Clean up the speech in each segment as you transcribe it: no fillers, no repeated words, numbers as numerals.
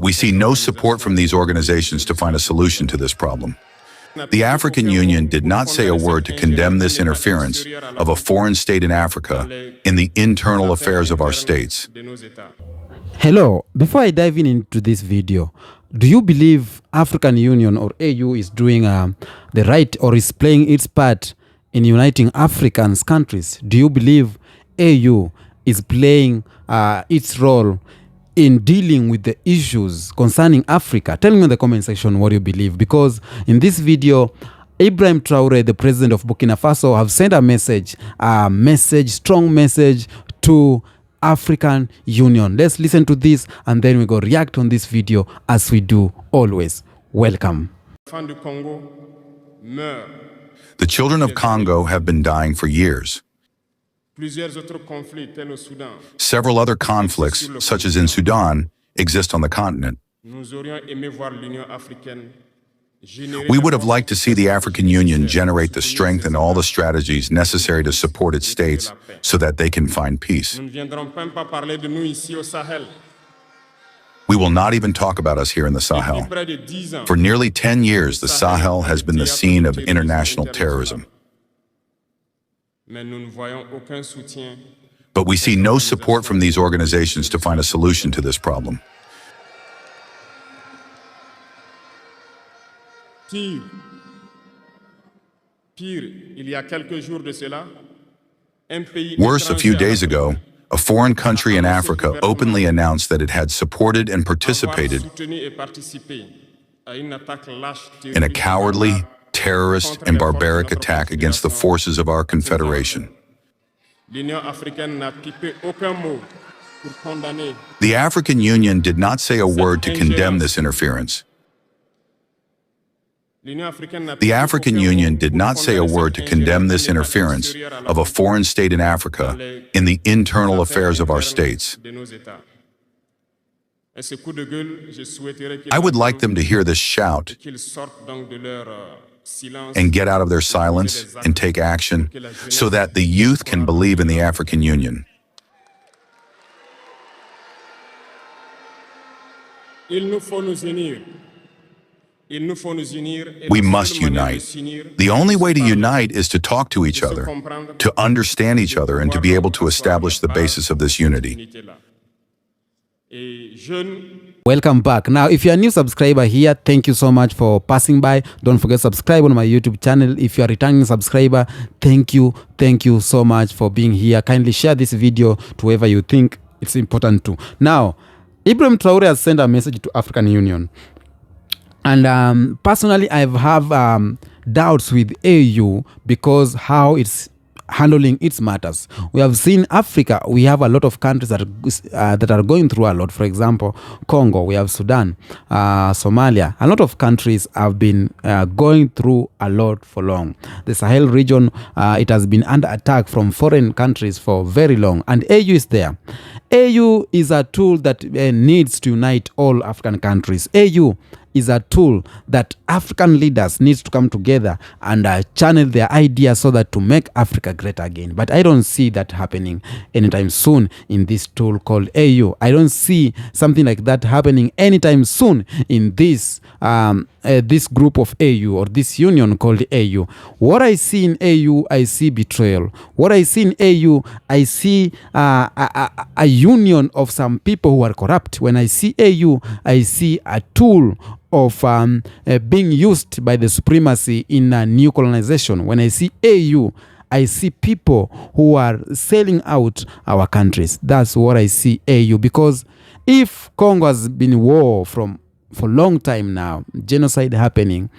But we see no support from these organizations to find a solution to this problem. The African Union did not say a word to condemn this interference of a foreign state in Africa in the internal affairs of our states. Hello, before I dive into this video, do you believe African Union or AU is doing the right or is playing its part in uniting African countries? Do you believe AU is playing its role in dealing with the issues concerning Africa? Tell me in the comment section what you believe, because in this video, Ibrahim Traore, the president of Burkina Faso, have sent a strong message to African Union. Let's listen to this and then we go react on this video as we do always. Welcome. The children of Congo have been dying for years. Several other conflicts, such as in Sudan, exist on the continent. We would have liked to see the African Union generate the strength and all the strategies necessary to support its states so that they can find peace. We will not even talk about us here in the Sahel. For nearly 10 years, the Sahel has been the scene of international terrorism. But we see no support from these organizations to find a solution to this problem. Worse, a few days ago, a foreign country in Africa openly announced that it had supported and participated in a cowardly, terrorist, and barbaric attack against the forces of our confederation. The African Union did not say a word to condemn this interference. The African Union did not say a word to condemn this interference of a foreign state in Africa in the internal affairs of our states. I would like them to hear this shout and get out of their silence and take action so that the youth can believe in the African Union. We must unite. The only way to unite is to talk to each other, to understand each other, and to be able to establish the basis of this unity. Welcome back. Now, if you're a new subscriber here, thank you so much for passing by. Don't forget to subscribe on my YouTube channel. If you're a returning subscriber, thank you so much for being here. Kindly share this video to whoever you think it's important to. Now, Ibrahim Traore has sent a message to African Union. And personally, I have doubts with AU because how it's handling its matters. We have seen Africa, we have a lot of countries that are going through a lot. For example, Congo, we have Sudan, Somalia. A lot of countries have been going through a lot for long. The Sahel region, it has been under attack from foreign countries for very long, and AU is there. AU is a tool that needs to unite all African countries. AU is a tool that African leaders need to come together and channel their ideas so that to make Africa great again. But I don't see that happening anytime soon in this tool called AU. I don't see something like that happening anytime soon in this this group of AU or this union called AU. What I see in AU, I see betrayal. What I see in AU, I see a union of some people who are corrupt. When I see AU, I see a tool of being used by the supremacy in neo-colonization. When I see AU, I see people who are selling out our countries. That's what I see AU. Because if Congo has been in war for a long time now, genocide happening,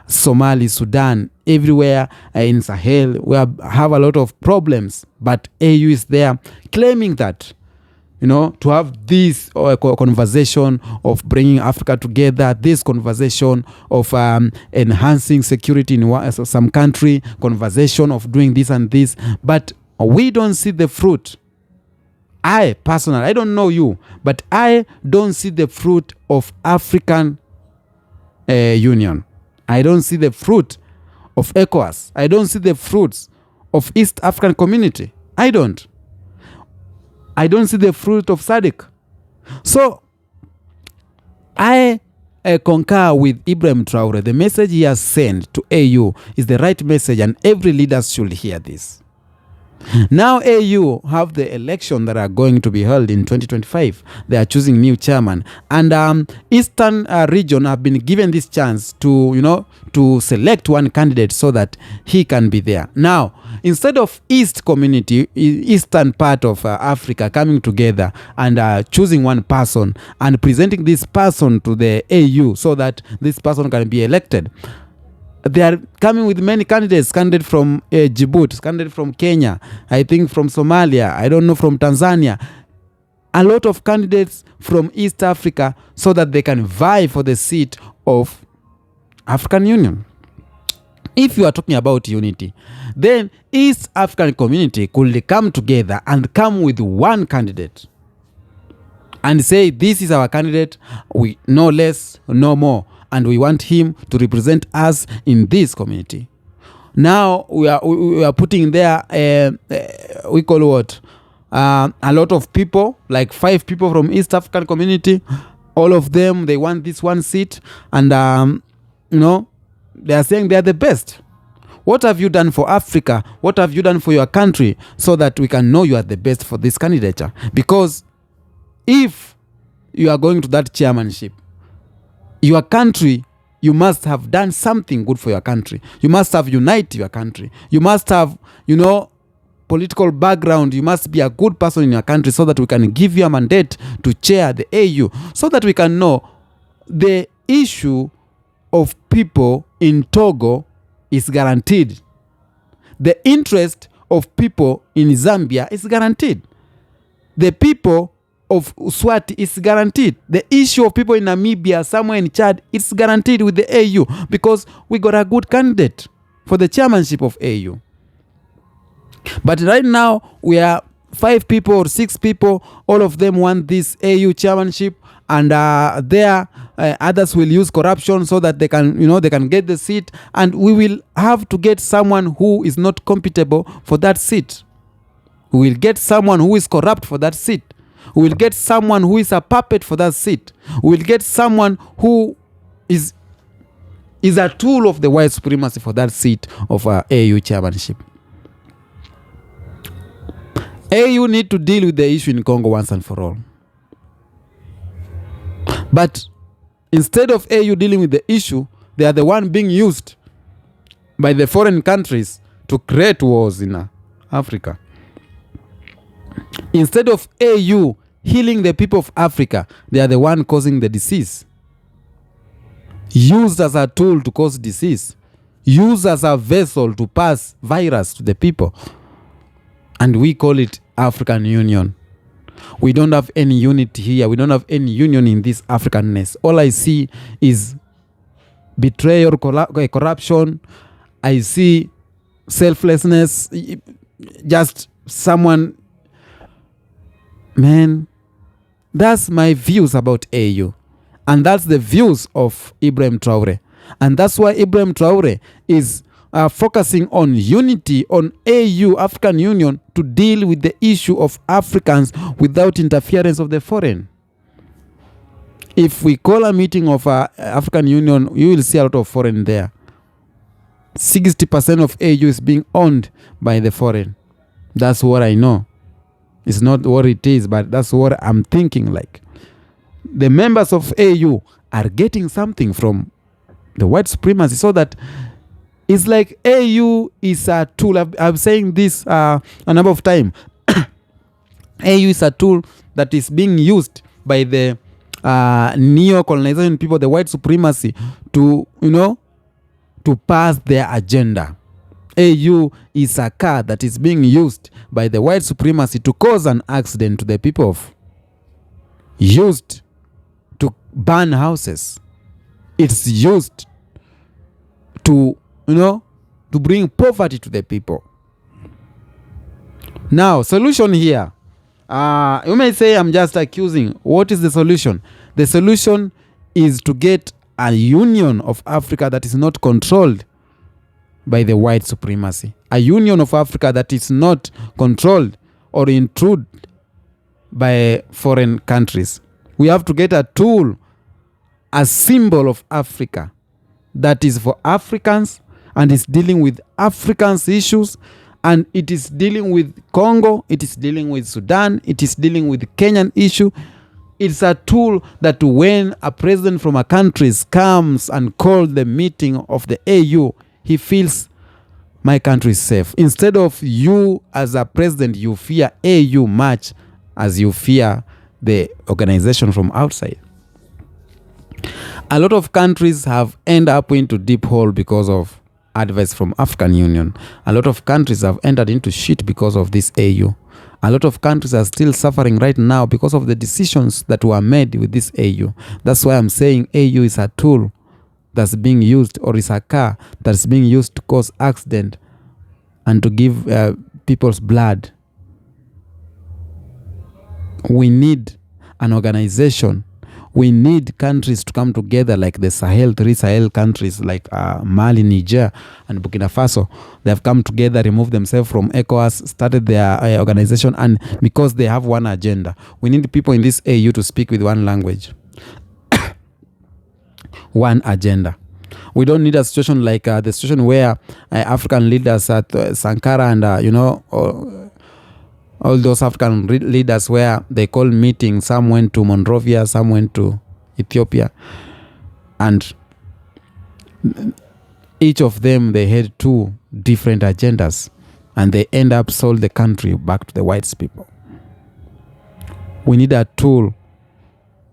Somalia, Sudan, everywhere in Sahel, we have a lot of problems. But AU is there claiming that, you know, to have this conversation of bringing Africa together, this conversation of enhancing security in some country, conversation of doing this and this, but we don't see the fruit. I personally, I don't know you, but I don't see the fruit of African Union. I don't see the fruit of ECOWAS. I don't see the fruits of East African Community. I don't see the fruit of SADC. So I concur with Ibrahim Traore. The message he has sent to AU is the right message, and every leader should hear this. Now AU have the election that are going to be held in 2025. They are choosing new chairman, and Eastern region have been given this chance to to select one candidate so that he can be there. Now, instead of Eastern part of Africa coming together and choosing one person and presenting this person to the AU so that this person can be elected, they are coming with many candidates from Djibouti, candidate from Kenya, I think from Somalia, I don't know, from Tanzania. A lot of candidates from East Africa so that they can vie for the seat of African Union. If you are talking about unity, then East African community could come together and come with one candidate and say, this is our candidate, we no less, no more, and we want him to represent us in this community. Now we are putting there we call what a lot of people, like 5 people from East African community. All of them, they want this one seat, and they are saying they are the best. What have you done for Africa? What have you done for your country so that we can know you are the best for this candidature? Because if you are going to that chairmanship, your country, you must have done something good for your country. You must have united your country. You must have, political background. You must be a good person in your country so that we can give you a mandate to chair the AU, so that we can know the issue of people in Togo is guaranteed. The interest of people in Zambia is guaranteed. The people of Swati is guaranteed. The issue of people in Namibia, somewhere in Chad, it's guaranteed with the AU, because we got a good candidate for the chairmanship of AU. But right now, we are 5 people or 6 people. All of them want this AU chairmanship, and others will use corruption so that they can get the seat, and we will have to get someone who is not compatible for that seat. We will get someone who is corrupt for that seat. We will get someone who is a puppet for that seat. We will get someone who is a tool of the white supremacy for that seat of AU chairmanship. AU need to deal with the issue in Congo once and for all. But instead of AU dealing with the issue, they are the one being used by the foreign countries to create wars in Africa. Instead of AU healing the people of Africa, they are the one causing the disease. Used as a tool to cause disease. Used as a vessel to pass virus to the people. And we call it African Union. We don't have any unity here. We don't have any union in this Africanness. All I see is betrayal, corruption. I see selflessness. Just someone... Man, that's my views about AU. And that's the views of Ibrahim Traore. And that's why Ibrahim Traore is focusing on unity, on AU, African Union, to deal with the issue of Africans without interference of the foreign. If we call a meeting of African Union, you will see a lot of foreign there. 60% of AU is being owned by the foreign. That's what I know. It's not what it is, but that's what I'm thinking like. The members of AU are getting something from the white supremacy, so that it's like AU is a tool. I'm saying this a number of times. AU is a tool that is being used by the neo-colonization people, the white supremacy, to pass their agenda. AU is a car that is being used by the white supremacy to cause an accident to the people used to burn houses. It's used to bring poverty to the people. Now, solution here. You may say I'm just accusing. What is the solution? The solution is to get a union of Africa that is not controlled by the white supremacy. A union of Africa that is not controlled or intruded by foreign countries. We have to get a tool a symbol of Africa that is for Africans and is dealing with Africans' issues, and it is dealing with Congo, it is dealing with Sudan, it is dealing with Kenyan issue. It's a tool that when a president from a country comes and calls the meeting of the AU, he feels my country is safe. Instead of you as a president, you fear AU much as you fear the organization from outside. A lot of countries have ended up into deep hole because of advice from African Union. A lot of countries have entered into shit because of this AU. A lot of countries are still suffering right now because of the decisions that were made with this AU. That's why I'm saying AU is a tool that's being used, or is a car that's being used to cause accident and to give people's blood. We need an organization. We need countries to come together like the Sahel, 3 Sahel countries like Mali, Niger, and Burkina Faso. They have come together, removed themselves from ECOWAS, started their organization, and because they have one agenda. We need people in this AU to speak with one language, one agenda. We don't need a situation like the situation where African leaders at Sankara and, all those African leaders where they call meetings, some went to Monrovia, some went to Ethiopia. And each of them, they had 2 different agendas. And they end up sold the country back to the white people. We need a tool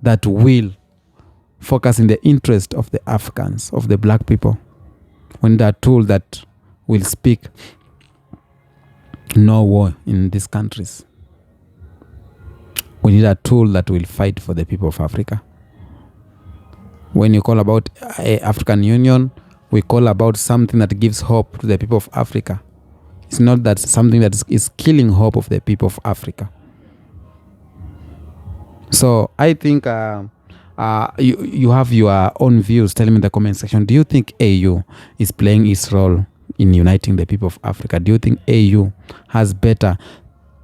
that will focus in the interest of the Africans, of the black people. We need a tool that will speak no war in these countries. We need a tool that will fight for the people of Africa. When you call about African Union, we call about something that gives hope to the people of Africa. It's not that something that is killing hope of the people of Africa. So I think you have your own views. Tell me in the comment section. Do you think AU is playing its role in uniting the people of Africa? Do you think AU has better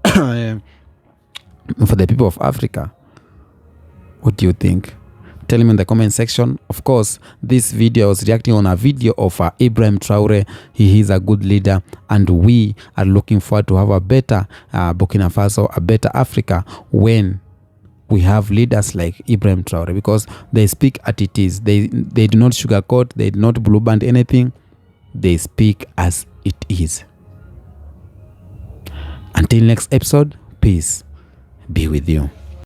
for the people of Africa? What do you think? Tell me in the comment section. Of course, this video was reacting on a video of Ibrahim Traore. He is a good leader, and we are looking forward to have a better Burkina Faso, a better Africa when we have leaders like Ibrahim Traore, because they speak at it is. They do not sugarcoat, they do not blue band anything. They speak as it is. Until next episode, peace be with you.